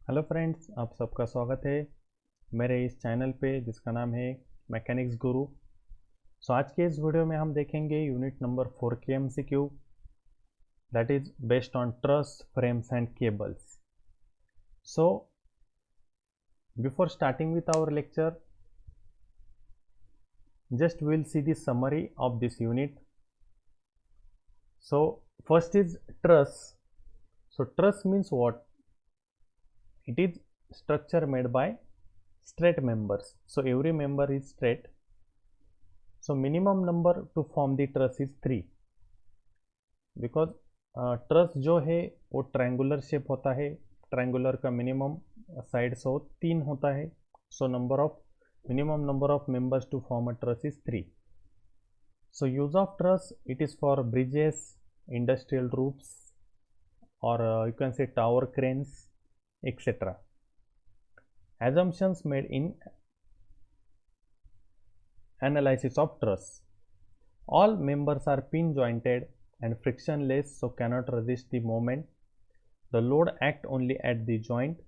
Hello friends, आप सबका स्वागत है मेरे इस चैनल पे जिसका नाम है मैकेनिक्स गुरु। आज के इस वीडियो में हम देखेंगे यूनिट नंबर 4 के MCQ, that is based on truss, frames and cables. So before starting with our lecture, just we'll see the summary of this unit. So first is truss. So truss means what? It is structure made by straight members. So every member is straight. So minimum number to form the truss is 3, because truss जो है वो triangular shape होता है। Triangular का minimum side so 3 होता है। So minimum number of members to form a truss is 3. So use of truss, it is for bridges, industrial roofs, or you can say tower cranes, etc. Assumptions made in analysis of truss: all members are pin jointed and frictionless, so cannot resist the moment. The load act only at the joint.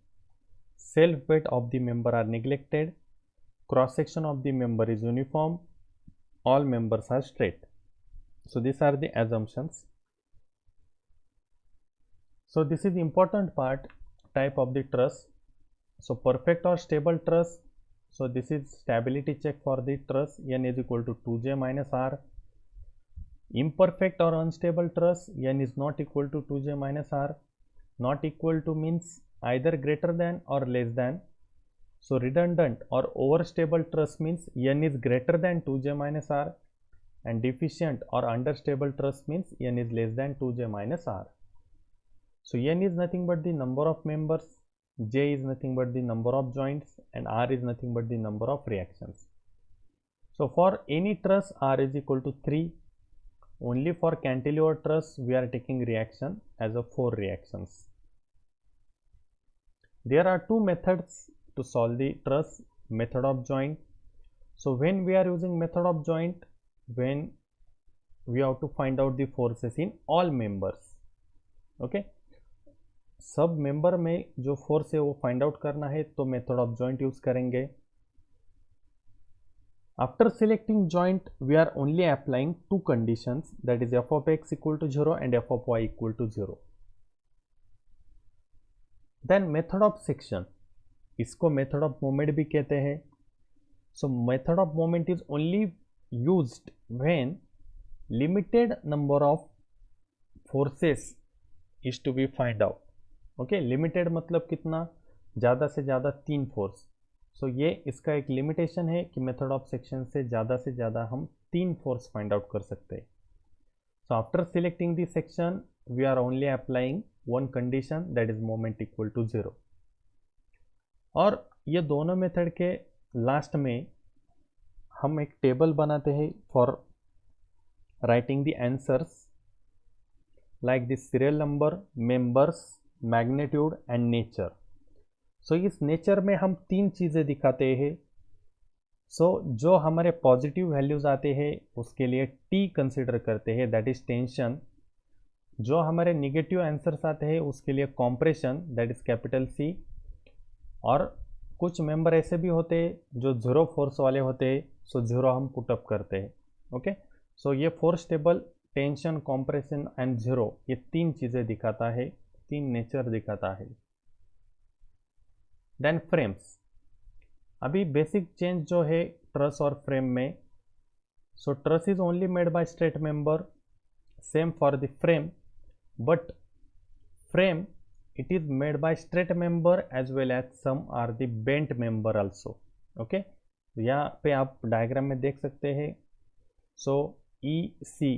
Self weight of the member are neglected. Cross section of the member is uniform. All members are straight. So these are the assumptions. So this is the important part, type of the truss. So perfect or stable truss. So this is stability check for the truss. N is equal to 2j minus r. Imperfect or unstable truss, N is not equal to 2j minus r. Not equal to means either greater than or less than. So redundant or overstable truss means N is greater than 2j minus r, and deficient or understable truss means N is less than 2j minus r. So N is nothing but the number of members, J is nothing but the number of joints, and R is nothing but the number of reactions. So for any truss, R is equal to 3. Only for cantilever truss we are taking reaction as of 4 reactions. There are two methods to solve the truss: method of joint. So when we are using method of joint, when we have to find out the forces in all members, okay, सब member में जो force है वो find out करना है, तो method of joint use करेंगे. After selecting joint we are only applying two conditions, that is F of X equal to 0 and F of Y equal to 0. Then method of section, इसको method of moment भी कहते हैं. So method of moment is only used when limited number of forces is to be find out. Okay, limited मतलब कितना? ज़्यादा से ज़्यादा 3 force. सो ये इसका एक लिमिटेशन है कि मेथड ऑफ सेक्शन से ज़्यादा हम 3 फोर्स फाइंड आउट कर सकते हैं. So after selecting the section we are only applying one condition, that is moment equal to 0. और ये दोनों मेथड के लास्ट में हम एक टेबल बनाते हैं for writing the answers, like this serial number, members, magnitude and nature. So इस नेचर में हम 3 चीज़ें दिखाते हैं. सो जो हमारे पॉजिटिव वैल्यूज आते हैं उसके लिए टी कंसिडर करते हैं, दैट इज टेंशन. जो हमारे निगेटिव आंसर्स आते हैं उसके लिए compression, that is capital C. और कुछ मेंबर ऐसे भी होते हैं जो 0 फोर्स वाले होते हैं, सो 0 हम पुटअप करते हैं. ओके, सो ये force table tension, compression and 0, ये 3 चीज़ें दिखाता है, 3 नेचर दिखाता है. Then frames. अभी बेसिक चेंज जो है ट्रस और फ्रेम में. So truss is only made by straight member, same for the frame, but frame it is made by straight member as well as some are the bent member also. okay, यहाँ पे आप diagram में देख सकते हैं. सो ई सी,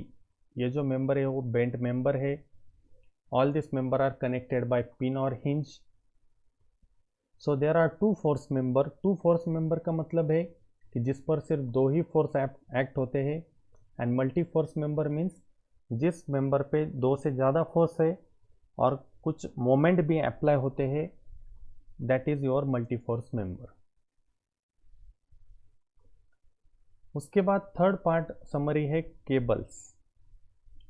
ये जो member है वो बेंट मेंबर है. All this member are connected by pin और hinge. So there are 2 force member. 2 force member का मतलब है कि जिस पर सिर्फ 2 ही फोर्स एक्ट होते हैं. And multi force member means जिस मेंबर पे 2 से ज़्यादा फोर्स है और कुछ मोमेंट भी अप्लाई होते हैं, that is your multi force member. उसके बाद थर्ड पार्ट समरी है केबल्स.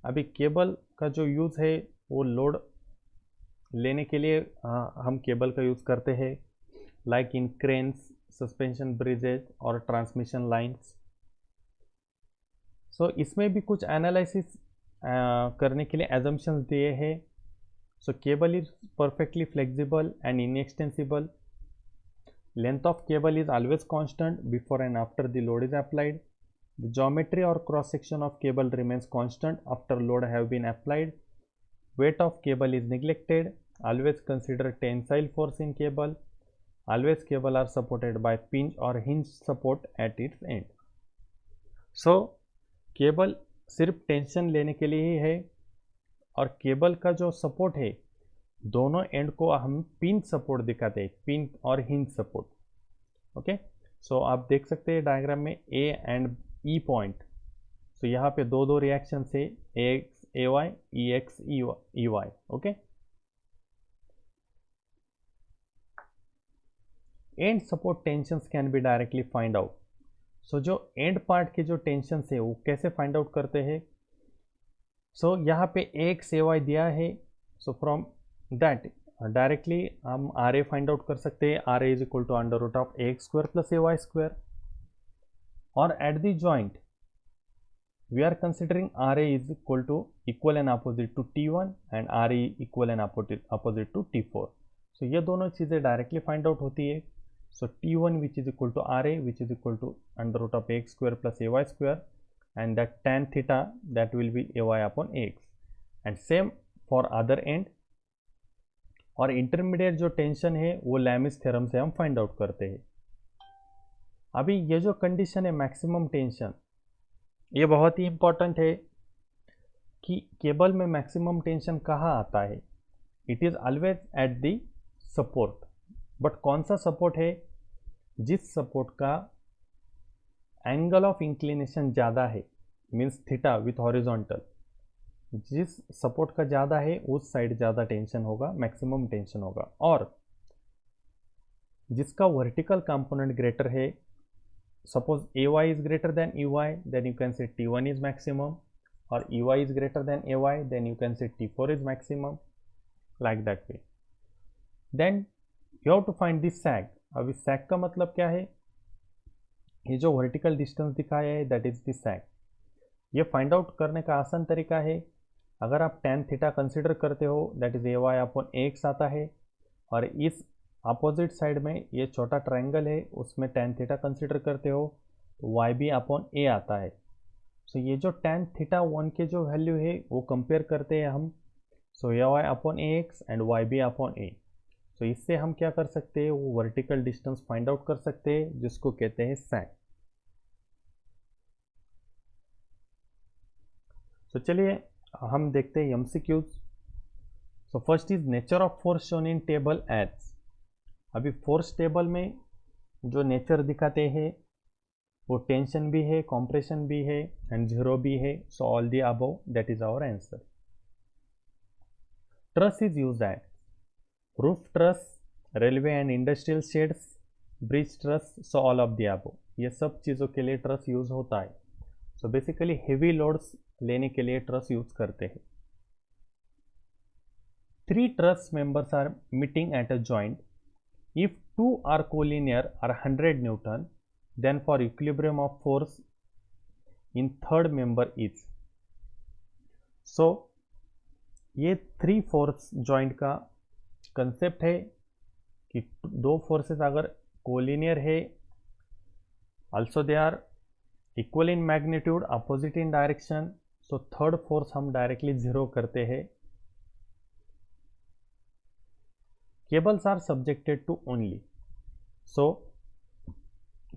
अभी केबल का जो यूज है वो लोड लेने के लिए हम केबल का यूज़ करते हैं, like in cranes, suspension bridges और ट्रांसमिशन लाइंस। सो इसमें भी कुछ एनालिसिस करने के लिए एजम्पशंस दिए हैं। So cable is perfectly flexible and inextensible. Length of cable is always constant before and after the load is applied. The geometry or cross section of cable remains constant after load have been applied. Weight of cable is neglected. Always consider tensile force in cable. Always cable are supported by pinch or hinge support at its end. So cable सिर्फ tension लेने के लिए ही है, और cable का जो support है दोनों एंड को हम पिन सपोर्ट दिखाते हैं, पिन और हिंज सपोर्ट. ओके, सो आप देख सकते हैं डायग्राम में ए एंड ई पॉइंट. सो यहाँ पे दो दो रिएक्शन से A X A Y, E X E Y. Okay, and support tensions can be directly find out. So जो एंड पार्ट के जो टेंशन है वो कैसे फाइंड आउट करते हैं. सो यहाँ पे ए एक्स ए वाई दिया है. सो फ्रॉम दैट डायरेक्टली हम आर ए फाइंड आउट कर सकते हैं. R A is equal to under root of A X square plus A Y square. और at the joint we are considering R A is equal to equal and opposite to T1 and R E equal and opposite to T4. So ये दोनों चीज़ें directly find out होती है. So T1 which is equal to R A which is equal to under root of A X square plus A Y square, and that tan theta that will be ay upon ax. and same for other end. और intermediate जो tension है वो Lami's theorem से हम find out करते हैं. अभी ये जो कंडीशन है मैक्सिमम टेंशन, ये बहुत ही इंपॉर्टेंट है कि केबल में मैक्सिमम टेंशन कहाँ आता है. It is always at the support. But कौन सा सपोर्ट है? जिस सपोर्ट का एंगल ऑफ इंक्लिनेशन ज़्यादा है, मीन्स थीटा विथ हॉरिजॉन्टल. जिस सपोर्ट का ज़्यादा है उस साइड ज़्यादा टेंशन होगा, मैक्सिमम टेंशन होगा. और जिसका वर्टिकल कंपोनेंट ग्रेटर है, suppose A Y is greater than E Y, then you can say T1 is maximum. और E Y is greater than A Y, then you can say T4 is maximum, like that way. Then you have to find this sag. अब इस सैग का मतलब क्या है? ये जो vertical distance दिखाया है दैट इज द सैग. ये फाइंड आउट करने का आसान तरीका है. अगर आप tan थीटा कंसिडर करते हो that is A Y upon A X आता है, और इस अपोजिट साइड में ये छोटा ट्रायंगल है उसमें tan थीटा कंसिडर करते हो तो वाई बी अपॉन ए आता है. सो ये जो tan थीटा 1 के जो वैल्यू है वो कंपेयर करते हैं हम. So A Y upon A X and Y B upon A. तो इससे हम क्या कर सकते हैं, वो वर्टिकल डिस्टेंस फाइंड आउट कर सकते हैं जिसको कहते हैं सैग. तो चलिए हम देखते हैं MCQs. So first is nature of force shown in table as. अभी फोर्स टेबल में जो नेचर दिखाते हैं वो टेंशन भी है, कॉम्प्रेशन भी है एंड जीरो भी है. So all the above, that is our answer. Truss is used at roof truss, railway and industrial sheds, bridge truss. So all of the above, ये सब चीज़ों के लिए ट्रस यूज होता है. सो बेसिकली हेवी लोड्स लेने के लिए ट्रस यूज करते हैं. 3 truss members are meeting at a joint. If 2 are collinear are 100 Newton, then for equilibrium of force in third member is. So ये 3 फोर्स जॉइंट का concept है कि दो फोर्सेस अगर कोलिनियर है, also they are equal in magnitude, opposite in direction. So third force हम directly zero करते हैं. Cables are subjected to only. So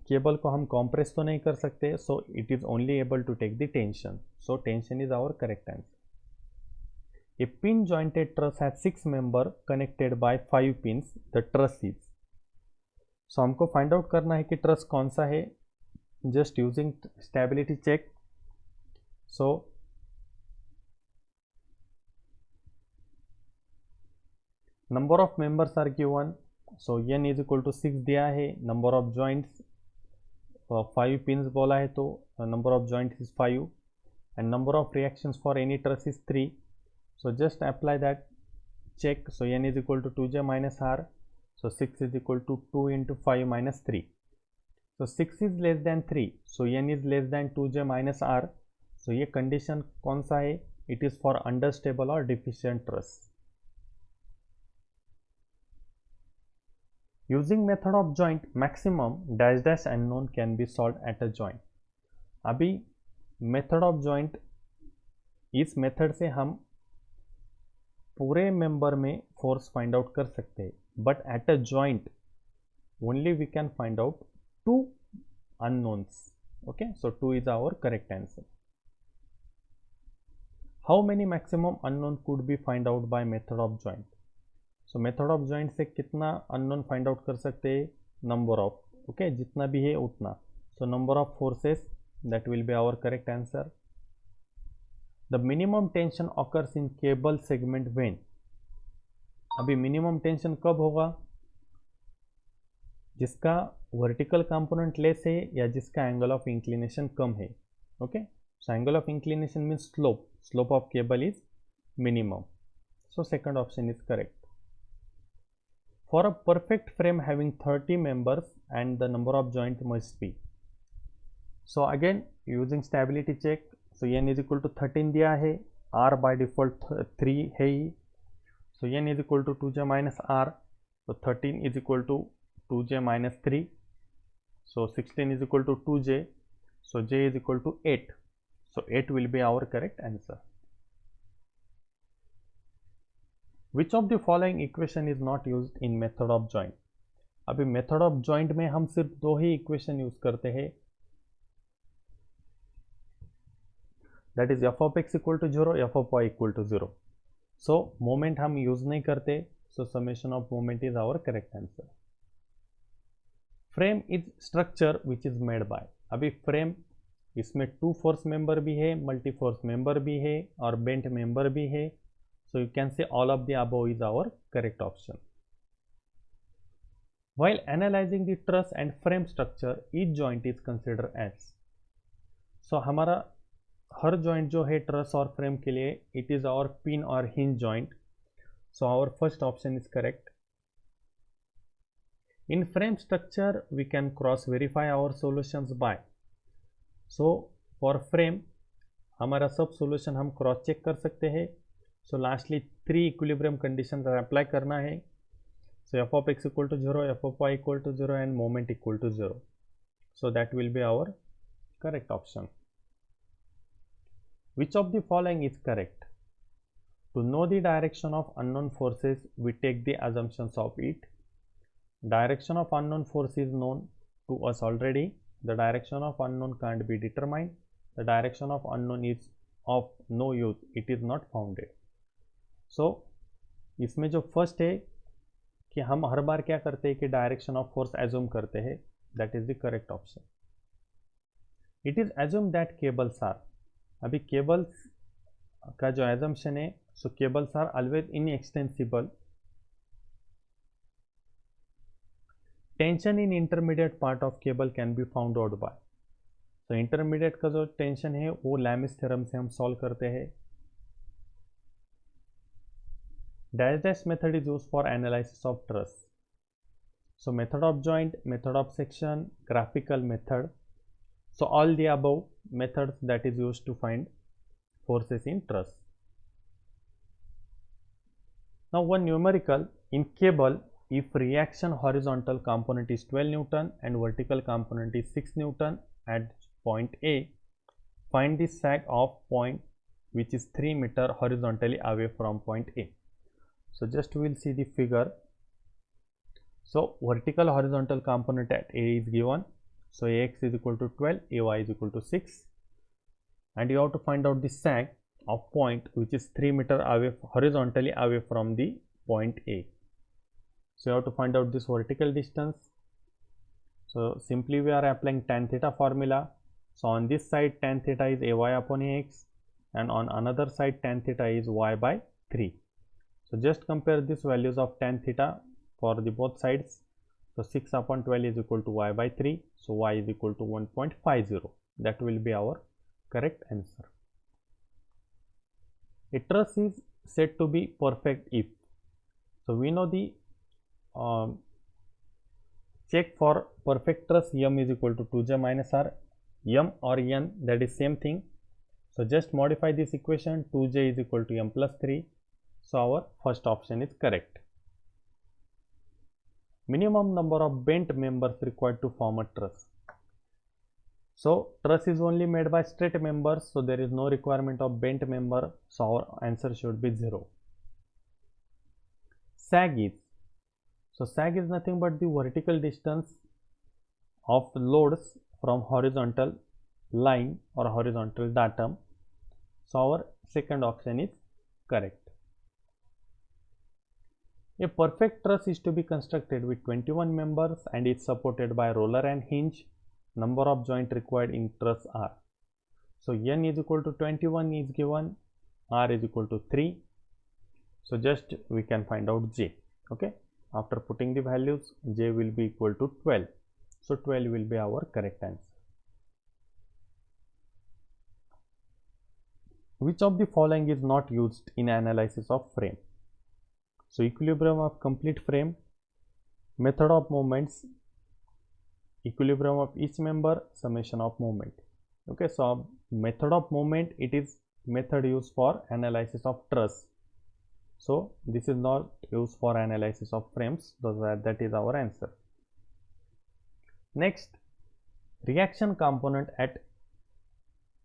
cable को हम कॉम्प्रेस तो नहीं कर सकते. So it is only able to take the tension. So tension is our correct answer. A pin jointed truss has 6 member connected by 5 pins. The truss is. So हमको find out करना है कि truss कौन सा है, just using stability check. So number of members are given. So n is equal to 6 दिया है. Number of joints 5 pins बोला है तो number of joints is 5 and number of reactions for any truss is 3. So just apply that. check. So n is equal to 2j minus r. So 6 is equal to 2 into 5 minus 3. So 6 is less than 3. So n is less than 2j minus r. So ये condition कौन सा है? It is for understable or deficient truss. Using method of joint, maximum dash dash unknown can be solved at a joint. अभी method of joint, इस method से हम पूरे member में फोर्स फाइंड आउट कर सकते हैं, but at a joint only we can find out 2 unknowns. Okay, so 2 is our correct answer. How many maximum unknown could be find out by method of joint? So method of joint से कितना unknown find out कर सकते हैं? Number of, okay, जितना भी है उतना. So number of forces, that will be our correct answer. The minimum tension occurs in cable segment when? अभी minimum tension कब होगा? जिसका वर्टिकल कंपोनेंट लेस है या जिसका एंगल ऑफ इंक्लिनेशन कम है. Okay, so angle of inclination means slope of cable is minimum. So second option is correct. For a perfect frame having 30 members and the number of joint must be. So again using stability check. So N is equal to 13 दिया है, R by default 3 है ही. So N is equal to 2j minus R. तो 13 is equal to 2j minus 3. So 16 is equal to 2j. So j is equal to 8. So 8 will be our correct answer. Which of the following equation is not used in method of joint? अभी method of joint में हम सिर्फ 2 ही equation use करते हैं. That is f of x equal to 0, f of y equal to 0. So moment हम use नहीं करते. So summation of moment is our correct answer. Frame is structure which is made by. अभी frame इसमें 2 force member भी है, multi force member भी है और बेंट मेंबर भी है. So you can say all of the above is our correct option. While analyzing the truss and frame structure, each joint is consider as. So हमारा हर joint जो है truss और फ्रेम के लिए, इट इज आवर पिन और hinge joint. So our first option is correct. In frame structure, we can cross verify our solutions by. So for frame, हमारा सब solution हम cross check कर सकते हैं. So lastly 3 equilibrium conditions apply करना है. So f of x equal to 0, f of y equal to 0 and moment equal to 0. So that will be our correct option. Which of the following is correct? To know the direction of unknown forces, we take the assumptions of it. Direction of unknown force is known to us already. The direction of unknown can't be determined. The direction of unknown is of no use. It is not founded. So इसमें जो first है कि हम हर बार क्या करते हैं कि direction of force assume करते हैं. That is the correct option. It is assume that cables are. अभी केबल्स का जो एजम्पशन है, so cables are always inextensible. Tension in intermediate part of cable can be found out by. तो intermediate का जो tension है वो Lami's theorem से हम सॉल्व करते हैं. Dash dash method is used for analysis of truss. So method of joint, method of section, graphical method. So all the above methods that is used to find forces in truss. Now one numerical in cable. If reaction horizontal component is 12 Newton and vertical component is 6 Newton at point A, find the sag of point which is 3 meter horizontally away from point A. So just we will see the figure. So vertical horizontal component at A is given. So AX is equal to 12, AY is equal to 6, and you have to find out the sag of point which is 3 meter away horizontally away from the point A. So you have to find out this vertical distance. So simply we are applying tan theta formula. So on this side tan theta is AY upon AX and on another side tan theta is Y by 3. So just compare these values of tan theta for the both sides. So 6 upon 12 is equal to Y by 3. So Y is equal to 1.50. That will be our correct answer. A truss is said to be perfect if. So we know the check for perfect truss m is equal to 2j minus r, m or n, that is same thing. So just modify this equation, 2j is equal to m plus 3. So our first option is correct. Minimum number of bent members required to form a truss. So truss is only made by straight members, so there is no requirement of bent member, so our answer should be 0. Sag is, so sag is nothing but the vertical distance of loads from horizontal line or horizontal datum. So our second option is correct. A perfect truss is to be constructed with 21 members and is supported by roller and hinge. Number of joint required in truss are. So n is equal to 21 is given, r is equal to 3. So just we can find out j. Okay, after putting the values, j will be equal to 12. So 12 will be our correct answer. Which of the following is not used in analysis of frame? So equilibrium of complete frame, method of moments, equilibrium of each member, summation of moment. Okay, so method of moment, it is method used for analysis of truss. So this is not used for analysis of frames. That is our answer. Next, reaction component at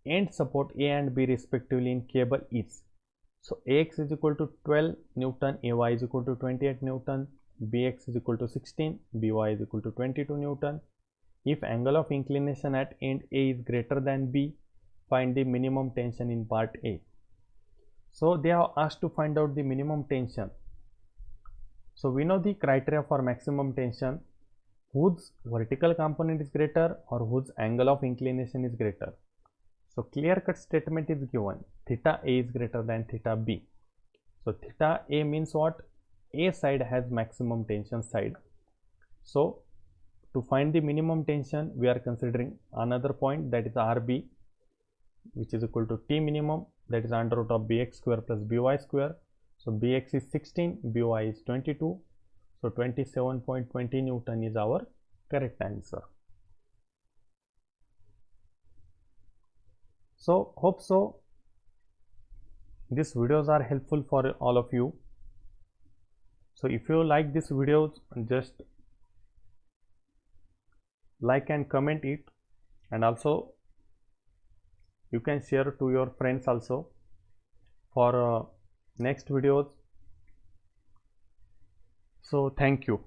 end support A and B respectively in cable is. So AX is equal to 12 Newton, AY is equal to 28 Newton, BX is equal to 16, BY is equal to 22 Newton. If angle of inclination at end A is greater than B, find the minimum tension in part A. So they are asked to find out the minimum tension. So we know the criteria for maximum tension, whose vertical component is greater or whose angle of inclination is greater. So clear cut statement is given, theta A is greater than theta B. So theta A means what? A side has maximum tension side. So to find the minimum tension, we are considering another point, that is RB, which is equal to T minimum, that is under root of Bx square plus By square. So Bx is 16, By is 22. So 27.20 Newton is our correct answer. So hope so these videos are helpful for all of you. So if you like this videos, just like and comment it, and also you can share to your friends also for next videos. So thank you.